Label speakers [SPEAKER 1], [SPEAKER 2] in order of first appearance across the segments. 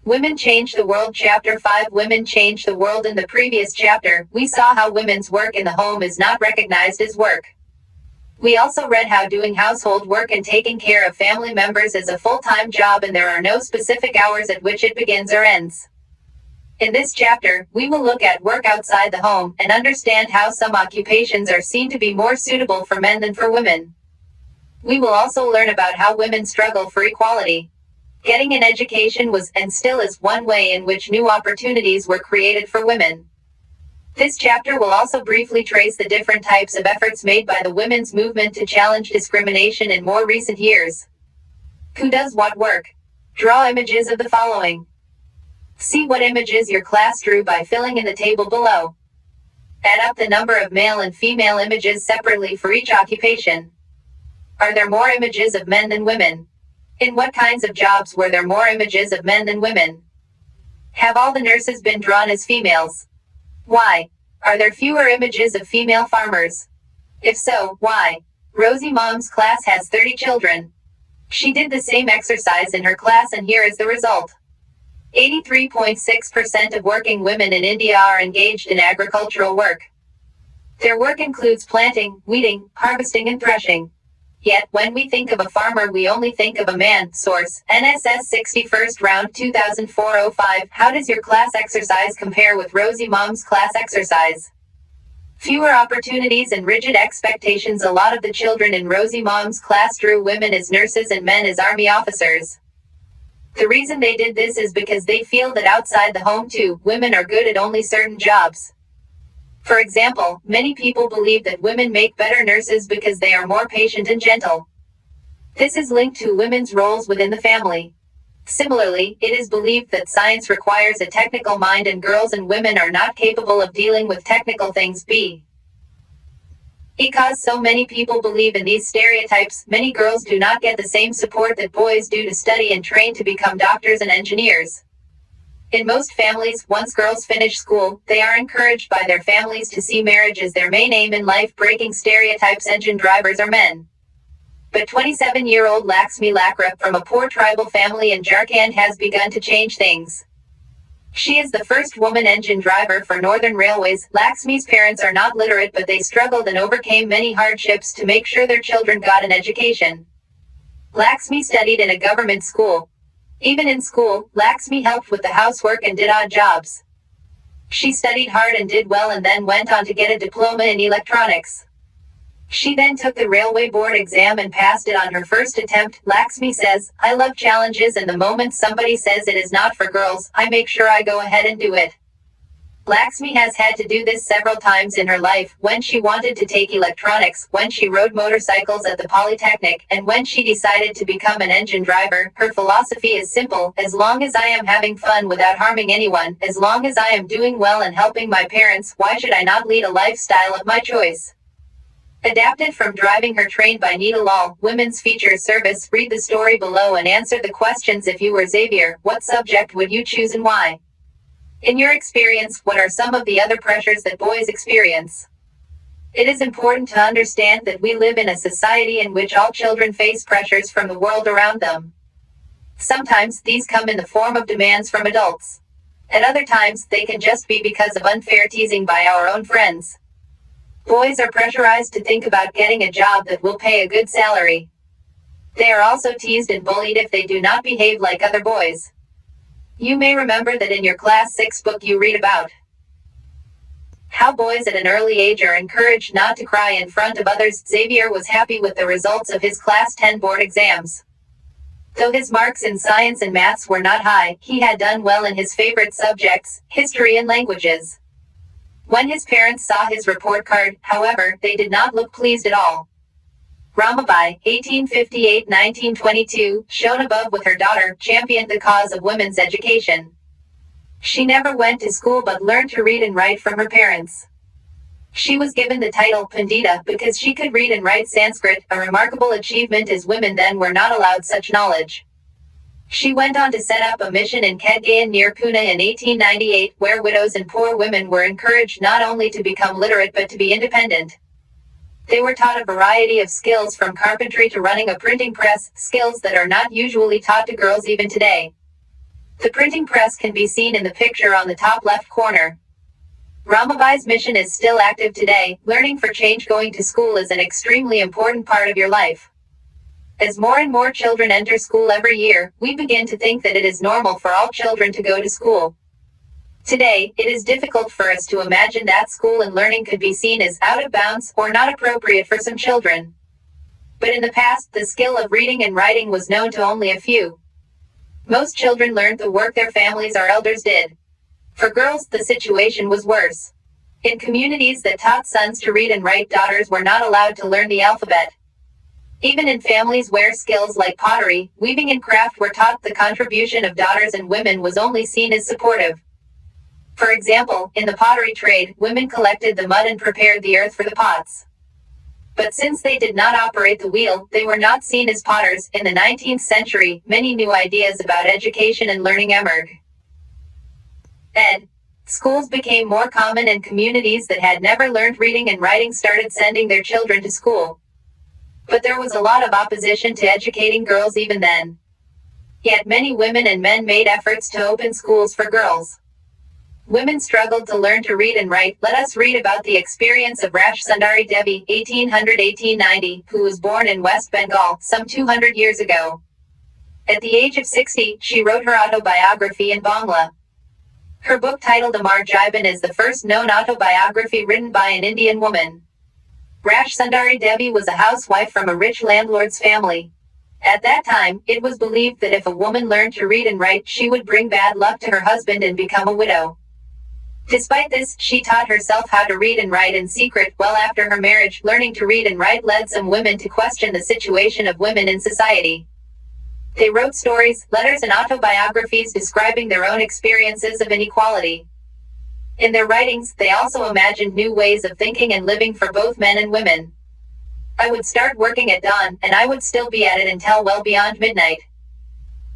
[SPEAKER 1] Women Change the World Chapter 5 Women Change the World. In the previous chapter, we saw how women's work in the home is not recognized as work. We also read how doing household work and taking care of family members is a full-time job and there are no specific hours at which it begins or ends. In this chapter, we will look at work outside the home and understand how some occupations are seen to be more suitable for men than for women. We will also learn about how women struggle for equality. Getting an education was, and still is, one way in which new opportunities were created for women. This chapter will also briefly trace the different types of efforts made by the women's movement to challenge discrimination in more recent years. Who does what work? Draw images of the following. See what images your class drew by filling in the table below. Add up the number of male and female images separately for each occupation. Are there more images of men than women? In what kinds of jobs were there more images of men than women? Have all the nurses been drawn as females? Why? Are there fewer images of female farmers? If so, why? Rosie Mom's class has 30 children. She did the same exercise in her class and here is the result. 83.6% of working women in India are engaged in agricultural work. Their work includes planting, weeding, harvesting and threshing. Yet, when we think of a farmer we only think of a man. Source, NSS 61st round 2004-05. How does your class exercise compare with Rosie Mom's class exercise? Fewer opportunities and rigid expectations. A lot of the children in Rosie Mom's class drew women as nurses and men as army officers. The reason they did this is because they feel that outside the home too, women are good at only certain jobs. For example, many people believe that women make better nurses because they are more patient and gentle. This is linked to women's roles within the family. Similarly, it is believed that science requires a technical mind and girls and women are not capable of dealing with technical things. Because so many people believe in these stereotypes, many girls do not get the same support that boys do to study and train to become doctors and engineers. In most families, once girls finish school, they are encouraged by their families to see marriage as their main aim in life. Breaking stereotypes. Engine drivers are men. But 27-year-old Laxmi Lakra from a poor tribal family in Jharkhand has begun to change things. She is the first woman engine driver for Northern Railways. Laxmi's parents are not literate but they struggled and overcame many hardships to make sure their children got an education. Laxmi studied in a government school. Even in school, Laxmi helped with the housework and did odd jobs. She studied hard and did well and then went on to get a diploma in electronics. She then took the railway board exam and passed it on her first attempt. Laxmi says, "I love challenges and the moment somebody says it is not for girls, I make sure I go ahead and do it." Laxmi has had to do this several times in her life, when she wanted to take electronics, when she rode motorcycles at the Polytechnic, and when she decided to become an engine driver. Her philosophy is simple: as long as I am having fun without harming anyone, as long as I am doing well and helping my parents, why should I not lead a lifestyle of my choice? Adapted from Driving Her Train by Nita Lal, Women's Feature Service. Read the story below and answer the questions. If you were Xavier, what subject would you choose and why? In your experience, what are some of the other pressures that boys experience? It is important to understand that we live in a society in which all children face pressures from the world around them. Sometimes, these come in the form of demands from adults. At other times, they can just be because of unfair teasing by our own friends. Boys are pressurized to think about getting a job that will pay a good salary. They are also teased and bullied if they do not behave like other boys. You may remember that in your Class 6 book you read about how boys at an early age are encouraged not to cry in front of others. Xavier was happy with the results of his Class 10 board exams. Though his marks in science and maths were not high, he had done well in his favorite subjects, history and languages. When his parents saw his report card, however, they did not look pleased at all. Ramabai, 1858-1922, shown above with her daughter, championed the cause of women's education. She never went to school but learned to read and write from her parents. She was given the title Pandita because she could read and write Sanskrit, a remarkable achievement as women then were not allowed such knowledge. She went on to set up a mission in Kedgaon near Pune in 1898, where widows and poor women were encouraged not only to become literate but to be independent. They were taught a variety of skills from carpentry to running a printing press, skills that are not usually taught to girls even today. The printing press can be seen in the picture on the top left corner. Ramabai's mission is still active today. Learning for change. Going to school is an extremely important part of your life. As more and more children enter school every year, we begin to think that it is normal for all children to go to school. Today, it is difficult for us to imagine that school and learning could be seen as out of bounds or not appropriate for some children. But in the past, the skill of reading and writing was known to only a few. Most children learned the work their families or elders did. For girls, the situation was worse. In communities that taught sons to read and write, daughters were not allowed to learn the alphabet. Even in families where skills like pottery, weaving and craft were taught, the contribution of daughters and women was only seen as supportive. For example, in the pottery trade, women collected the mud and prepared the earth for the pots. But since they did not operate the wheel, they were not seen as potters. In the 19th century, many new ideas about education and learning emerged. Schools became more common, and communities that had never learned reading and writing started sending their children to school. But there was a lot of opposition to educating girls even then. Yet many women and men made efforts to open schools for girls. Women struggled to learn to read and write. Let us read about the experience of Rash Sundari Devi, 1800-1890, who was born in West Bengal, some 200 years ago. At the age of 60, she wrote her autobiography in Bangla. Her book, titled Amar Jiban, is the first known autobiography written by an Indian woman. Rash Sundari Devi was a housewife from a rich landlord's family. At that time, it was believed that if a woman learned to read and write, she would bring bad luck to her husband and become a widow. Despite this, she taught herself how to read and write in secret. Well after her marriage, learning to read and write led some women to question the situation of women in society. They wrote stories, letters, and autobiographies describing their own experiences of inequality. In their writings, they also imagined new ways of thinking and living for both men and women. I would start working at dawn, and I would still be at it until well beyond midnight.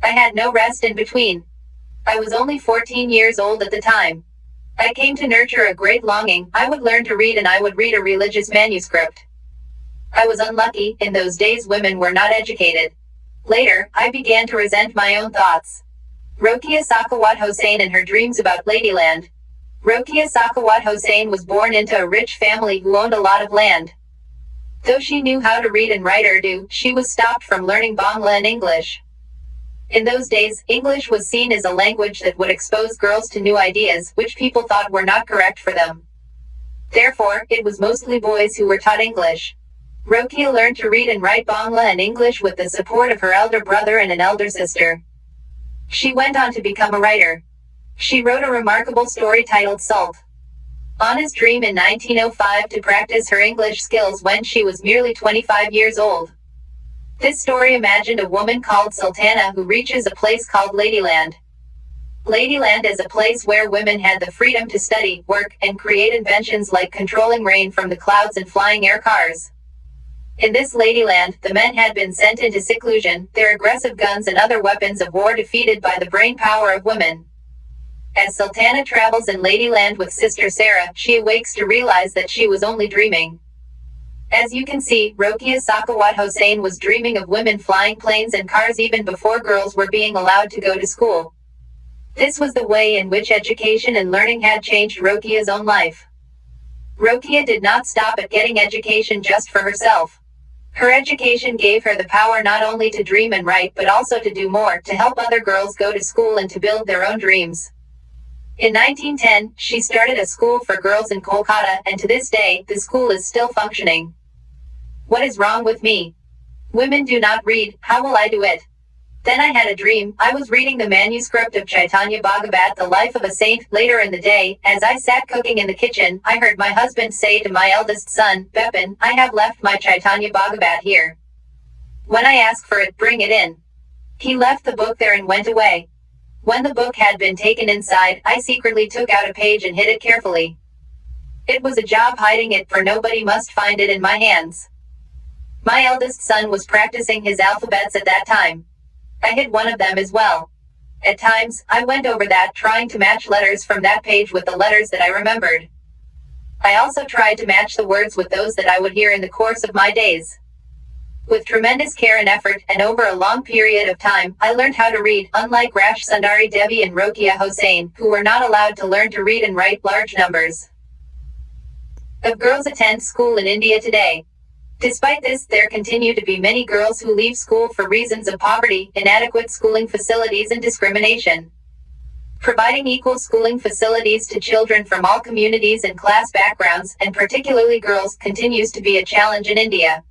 [SPEAKER 1] I had no rest in between. I was only 14 years old at the time. I came to nurture a great longing. I would learn to read, and I would read a religious manuscript. I was unlucky. In those days, women were not educated. Later, I began to resent my own thoughts. Rokia Sakawat Hossain and her dreams about Ladyland. Rokia Sakawat Hossain was born into a rich family who owned a lot of land. Though she knew how to read and write Urdu, she was stopped from learning Bangla and English. In those days, English was seen as a language that would expose girls to new ideas, which people thought were not correct for them. Therefore, it was mostly boys who were taught English. Rokia learned to read and write Bangla and English with the support of her elder brother and an elder sister. She went on to become a writer. She wrote a remarkable story titled Salt. Anna's dream in 1905 to practice her English skills when she was merely 25 years old. This story imagined a woman called Sultana who reaches a place called Ladyland. Ladyland is a place where women had the freedom to study, work, and create inventions like controlling rain from the clouds and flying air cars. In this Ladyland, the men had been sent into seclusion, their aggressive guns and other weapons of war defeated by the brain power of women. As Sultana travels in Ladyland with Sister Sarah, she awakes to realize that she was only dreaming. As you can see, Rokia Sakawat Hossain was dreaming of women flying planes and cars even before girls were being allowed to go to school. This was the way in which education and learning had changed Rokia's own life. Rokia did not stop at getting education just for herself. Her education gave her the power not only to dream and write but also to do more, to help other girls go to school and to build their own dreams. In 1910, she started a school for girls in Kolkata, and to this day, the school is still functioning. What is wrong with me? Women do not read, how will I do it? Then I had a dream. I was reading the manuscript of Chaitanya Bhagavat, The Life of a Saint. Later in the day, as I sat cooking in the kitchen, I heard my husband say to my eldest son, Bepin, I have left my Chaitanya Bhagavat here. When I ask for it, bring it in. He left the book there and went away. When the book had been taken inside, I secretly took out a page and hid it carefully. It was a job hiding it, for nobody must find it in my hands. My eldest son was practicing his alphabets at that time. I hid one of them as well. At times, I went over that, trying to match letters from that page with the letters that I remembered. I also tried to match the words with those that I would hear in the course of my days. With tremendous care and effort, and over a long period of time, I learned how to read, unlike Rash Sundari Devi and Rokia Hossain, who were not allowed to learn to read and write large numbers of girls attend school in India today. Despite this, there continue to be many girls who leave school for reasons of poverty, inadequate schooling facilities, and discrimination. Providing equal schooling facilities to children from all communities and class backgrounds, and particularly girls, continues to be a challenge in India.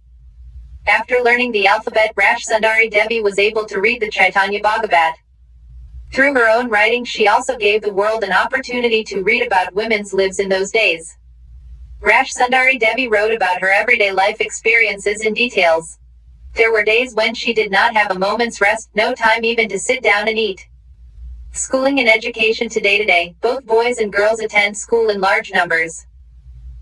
[SPEAKER 1] After learning the alphabet, Rash Sundari Devi was able to read the Chaitanya Bhagavat. Through her own writing, she also gave the world an opportunity to read about women's lives in those days. Rash Sundari Devi wrote about her everyday life experiences in details. There were days when she did not have a moment's rest, no time even to sit down and eat. Schooling and education today, both boys and girls attend school in large numbers.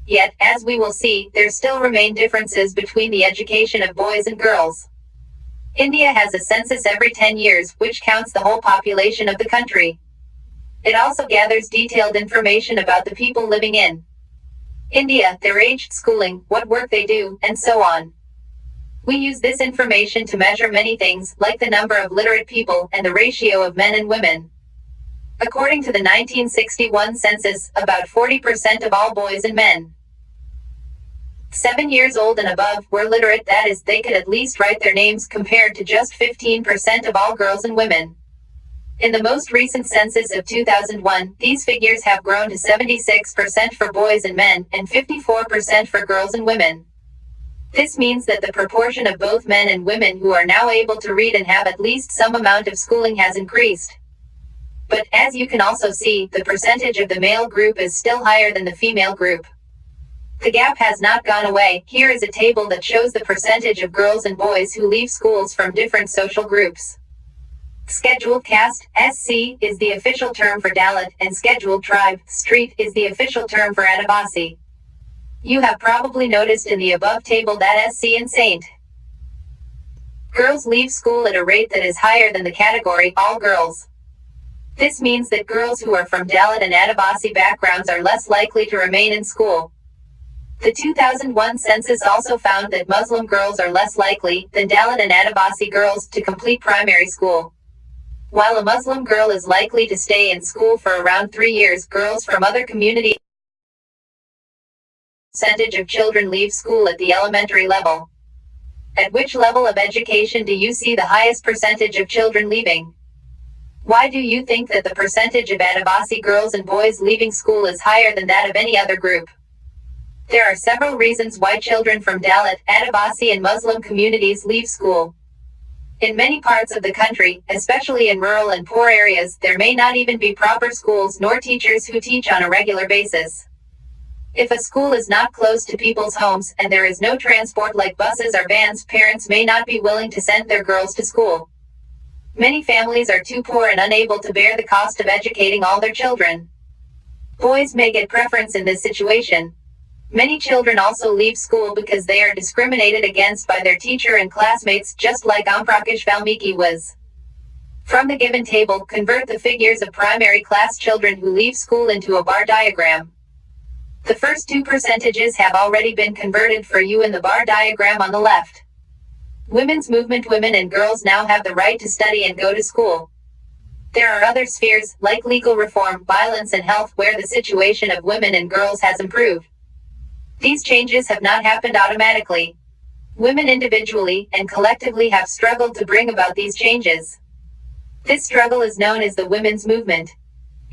[SPEAKER 1] Yet, as we will see, there still remain differences between the education of boys and girls. India has a census every 10 years, which counts the whole population of the country. It also gathers detailed information about the people living in India, their age, schooling, what work they do, and so on. We use this information to measure many things, like the number of literate people and the ratio of men and women. According to the 1961 census, about 40% of all boys and men 7 years old and above were literate, that is, they could at least write their names, compared to just 15% of all girls and women. In the most recent census of 2001, these figures have grown to 76% for boys and men, and 54% for girls and women. This means that the proportion of both men and women who are now able to read and have at least some amount of schooling has increased. But, as you can also see, the percentage of the male group is still higher than the female group. The gap has not gone away. Here is a table that shows the percentage of girls and boys who leave schools from different social groups. Scheduled caste, SC, is the official term for Dalit, and scheduled tribe, street, is the official term for Adivasi. You have probably noticed in the above table that SC and Saint girls leave school at a rate that is higher than the category all girls. This means that girls who are from Dalit and Adivasi backgrounds are less likely to remain in school. The 2001 census also found that Muslim girls are less likely than Dalit and Adivasi girls to complete primary school. While a Muslim girl is likely to stay in school for around 3 years, girls from other communities percentage of children leave school at the elementary level. At which level of education do you see the highest percentage of children leaving? Why do you think that the percentage of Adivasi girls and boys leaving school is higher than that of any other group? There are several reasons why children from Dalit, Adivasi and Muslim communities leave school. In many parts of the country, especially in rural and poor areas, there may not even be proper schools nor teachers who teach on a regular basis. If a school is not close to people's homes, and there is no transport like buses or vans, parents may not be willing to send their girls to school. Many families are too poor and unable to bear the cost of educating all their children. Boys may get preference in this situation. Many children also leave school because they are discriminated against by their teacher and classmates, just like Amprakash Valmiki was. From the given table, convert the figures of primary class children who leave school into a bar diagram. The first two percentages have already been converted for you in the bar diagram on the left. Women's movement. Women and girls now have the right to study and go to school. There are other spheres, like legal reform, violence and health, where the situation of women and girls has improved. These changes have not happened automatically. Women individually and collectively have struggled to bring about these changes. This struggle is known as the women's movement.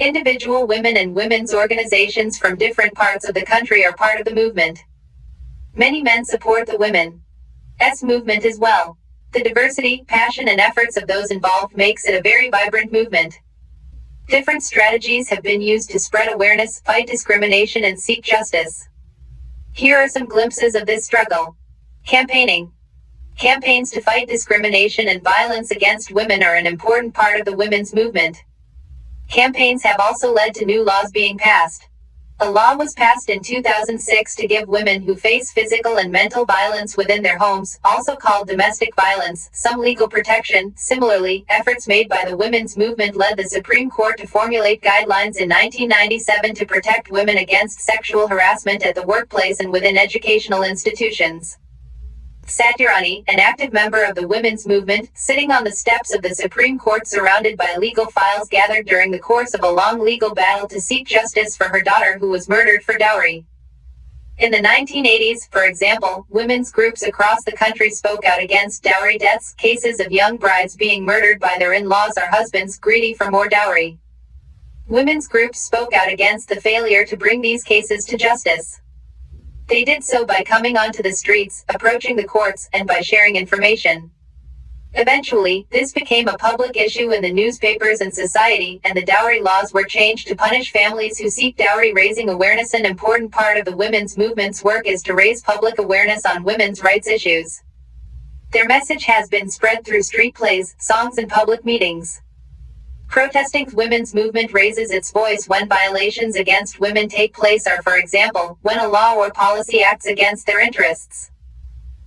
[SPEAKER 1] Individual women and women's organizations from different parts of the country are part of the movement. Many men support the women's movement as well. The diversity, passion and efforts of those involved makes it a very vibrant movement. Different strategies have been used to spread awareness, fight discrimination and seek justice. Here are some glimpses of this struggle. Campaigning. Campaigns to fight discrimination and violence against women are an important part of the women's movement. Campaigns have also led to new laws being passed. A law was passed in 2006 to give women who face physical and mental violence within their homes, also called domestic violence, some legal protection. Similarly, efforts made by the women's movement led the Supreme Court to formulate guidelines in 1997 to protect women against sexual harassment at the workplace and within educational institutions. Satyarani, an active member of the women's movement, sitting on the steps of the Supreme Court surrounded by legal files gathered during the course of a long legal battle to seek justice for her daughter who was murdered for dowry. In the 1980s, for example, women's groups across the country spoke out against dowry deaths, cases of young brides being murdered by their in-laws or husbands greedy for more dowry. Women's groups spoke out against the failure to bring these cases to justice. They did so by coming onto the streets, approaching the courts, and by sharing information. Eventually, this became a public issue in the newspapers and society, and the dowry laws were changed to punish families who seek dowry. Raising awareness. An important part of the women's movement's work is to raise public awareness on women's rights issues. Their message has been spread through street plays, songs, and public meetings. Protesting. Women's movement raises its voice when violations against women take place or, for example, when a law or policy acts against their interests.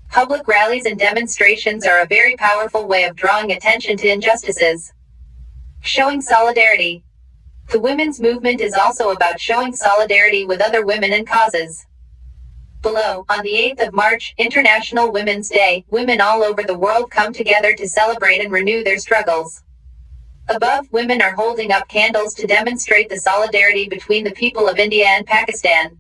[SPEAKER 1] Public rallies and demonstrations are a very powerful way of drawing attention to injustices. Showing solidarity. The women's movement is also about showing solidarity with other women and causes. Below, on the 8th of March, International Women's Day, women all over the world come together to celebrate and renew their struggles. Above, women are holding up candles to demonstrate the solidarity between the people of India and Pakistan.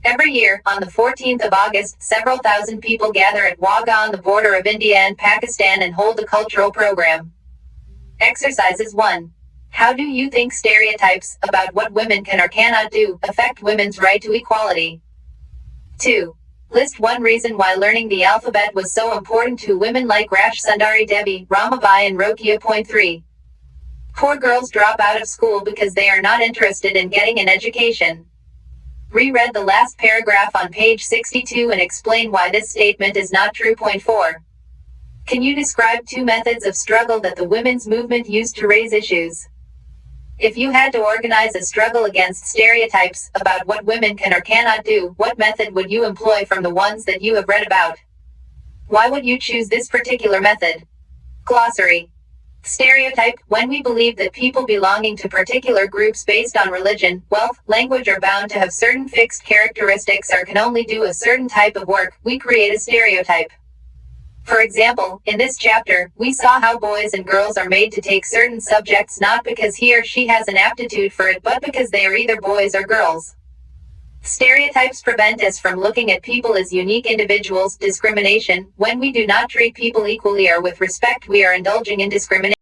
[SPEAKER 1] Every year, on the 14th of August, several thousand people gather at Wagah on the border of India and Pakistan and hold a cultural program. Exercises 1. How do you think stereotypes about what women can or cannot do affect women's right to equality? 2. List one reason why learning the alphabet was so important to women like Rash Sundari Devi, Ramabai and Rokia. Point 3. Poor girls drop out of school because they are not interested in getting an education. Reread the last paragraph on page 62 and explain why this statement is not true. Point 4. Can you describe two methods of struggle that the women's movement used to raise issues? If you had to organize a struggle against stereotypes about what women can or cannot do, what method would you employ from the ones that you have read about? Why would you choose this particular method? Glossary. Stereotype, when we believe that people belonging to particular groups based on religion, wealth, language are bound to have certain fixed characteristics or can only do a certain type of work, we create a stereotype. For example, in this chapter, we saw how boys and girls are made to take certain subjects not because he or she has an aptitude for it but because they are either boys or girls. Stereotypes prevent us from looking at people as unique individuals. Discrimination, when we do not treat people equally or with respect, we are indulging in discrimination.